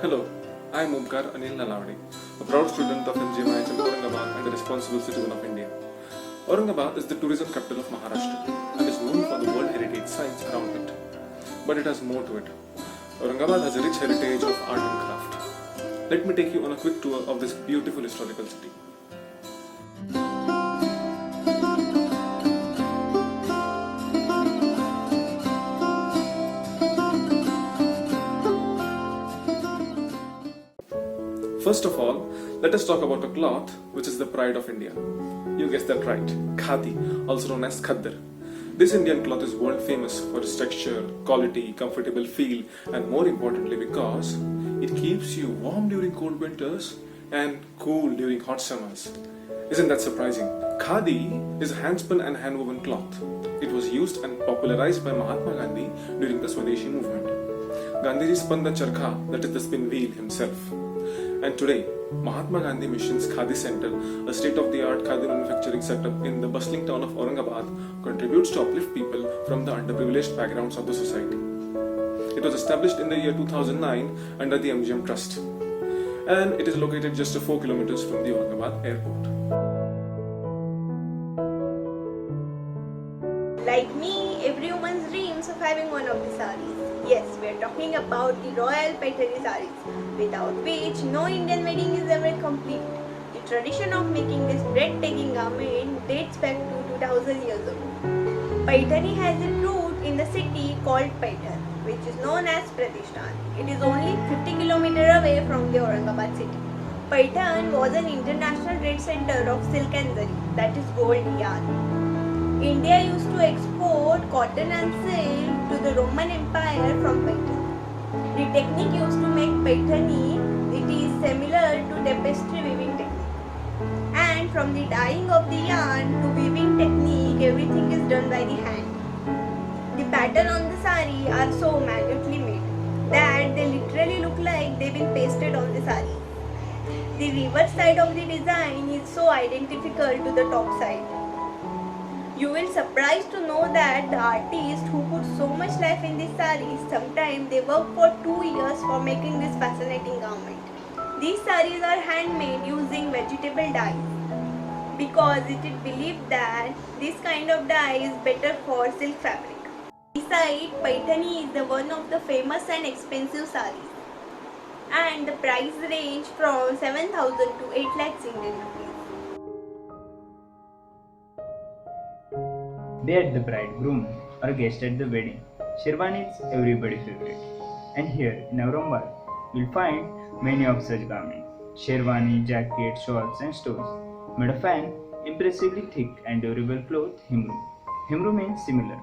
Hello, I am Omkar Anil Nalavadi, a proud student of MGMIHM Aurangabad and a responsible citizen of India. Aurangabad is the tourism capital of Maharashtra and is known for the World Heritage sites around it. But it has more to it. Aurangabad has a rich heritage of art and craft. Let me take you on a quick tour of this beautiful historical city. First of all, let us talk about a cloth which is the pride of India. You guessed that right, Khadi, also known as Khaddar. This Indian cloth is world famous for its texture, quality, comfortable feel, and more importantly because it keeps you warm during cold winters and cool during hot summers. Isn't that surprising? Khadi is a handspun and handwoven cloth. It was used and popularized by Mahatma Gandhi during the Swadeshi movement. Gandhiji spun the charkha, that is the spin wheel, himself. And today, Mahatma Gandhi Mission's Khadi Center, a state-of-the-art Khadi manufacturing setup in the bustling town of Aurangabad, contributes to uplift people from the underprivileged backgrounds of the society. It was established in the year 2009 under the MGM Trust, and it is located just 4 kilometers from the Aurangabad airport. Like me, every woman's dreams of having one of the saris. Yes, we are talking about the Royal Paithani saris, without which no Indian wedding is ever complete. The tradition of making this breathtaking garment dates back to 2000 years ago. Paithani has its root in the city called Paithan, which is known as Pratishthan. It is only 50 km away from the Aurangabad city. Paithan was an international trade center of silk and zari, that is gold yarn. India used to export cotton and silk to the Roman Empire from Paithan. The technique used to make Paithani, it is similar to tapestry weaving technique. And from the dyeing of the yarn to weaving technique, everything is done by the hand. The pattern on the sari are so minutely made that they literally look like they've been pasted on the sari. The reverse side of the design is so identical to the top side. You will surprised to know that the artists who put so much life in these saris, sometimes they work for 2 years for making this fascinating garment. These saris are handmade using vegetable dyes because it is believed that this kind of dye is better for silk fabric. Besides, Paithani is the one of the famous and expensive saris, and the price range from 7,000 to 8 lakhs Indian rupees. They are the bridegroom or guest at the wedding. Sherwani is everybody's favorite. And here in Aurangabad, you'll find many of such garments. Sherwani, jackets, shawls and stores made of an impressively thick and durable cloth, Himru. Himru means similar.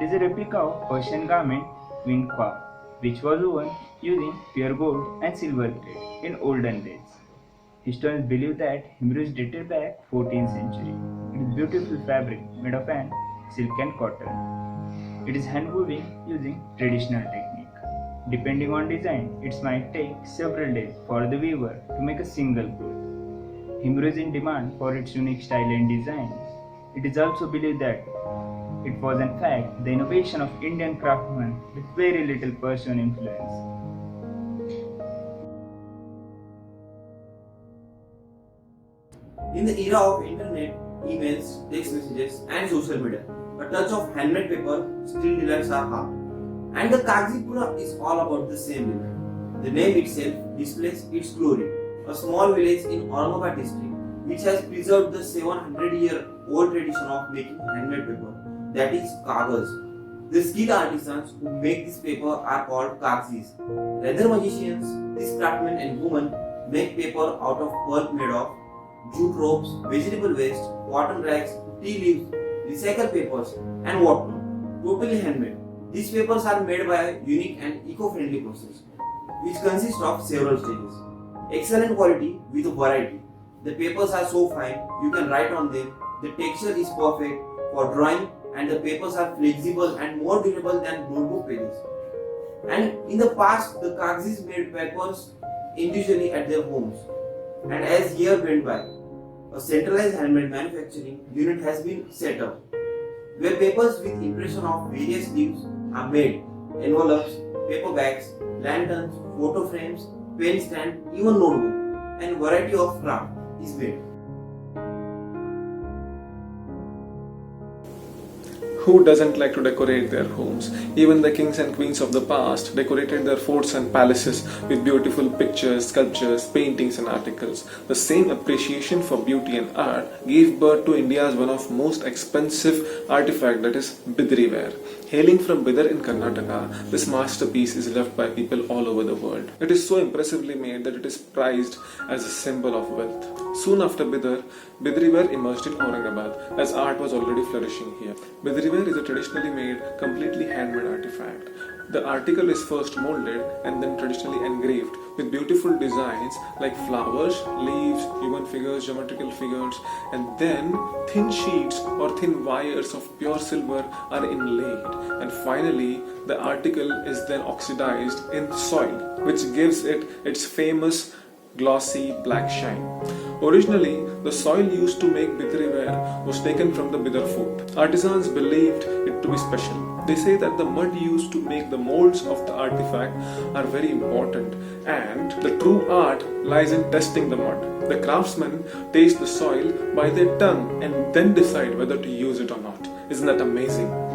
It is a replica of Persian garment Winqua, which was woven using pure gold and silver thread in olden days. Historians believe that Himru is dated back 14th century. It is beautiful fabric made of an silk and cotton. It is hand woven using traditional technique. Depending on design, it might take several days for the weaver to make a single cloth. Himru is in demand for its unique style and design. It is also believed that it was in fact the innovation of Indian craftsmen with very little Persian influence. In the era of internet, emails, text messages, and social media, a touch of handmade paper still delights our heart. And the Kagzipura is all about the same look. The name itself displays its glory. A small village in Aurangabad district which has preserved the 700-year-old tradition of making handmade paper, that is kagaz. The skilled artisans who make this paper are called kagzis. Leather magicians, these craftsmen and women make paper out of pulp made of jute ropes, vegetable waste, cotton rags, tea leaves, recycled papers, and whatnot. Totally handmade. These papers are made by a unique and eco-friendly process, which consists of several stages. Excellent quality with variety. The papers are so fine, you can write on them. The texture is perfect for drawing, and the papers are flexible and more durable than notebook pages. And in the past, the Kagzis made papers individually at their homes. And as years went by, a centralized handmade manufacturing unit has been set up, where papers with impression of various leaves are made: envelopes, paper bags, lanterns, photo frames, pen stand, even notebook, and variety of craft is made. Who doesn't like to decorate their homes? Even the kings and queens of the past decorated their forts and palaces with beautiful pictures, sculptures, paintings and articles. The same appreciation for beauty and art gave birth to India's one of most expensive artifact, that is Bidri ware. Hailing from Bidar in Karnataka, this masterpiece is loved by people all over the world. It is so impressively made that it is prized as a symbol of wealth. Soon after Bidar, Bidri ware emerged in Aurangabad as art was already flourishing here. Bidri ware is a traditionally made, completely handmade artifact. The article is first molded and then traditionally engraved with beautiful designs like flowers, leaves, human figures, geometrical figures, and then thin sheets or thin wires of pure silver are inlaid. And finally, the article is then oxidized in soil, which gives it its famous glossy black shine. Originally, the soil used to make Bidri ware was taken from the Bidar fort. Artisans believed it to be special. They say that the mud used to make the molds of the artifact are very important, and the true art lies in testing the mud. The craftsmen taste the soil by their tongue and then decide whether to use it or not. Isn't that amazing?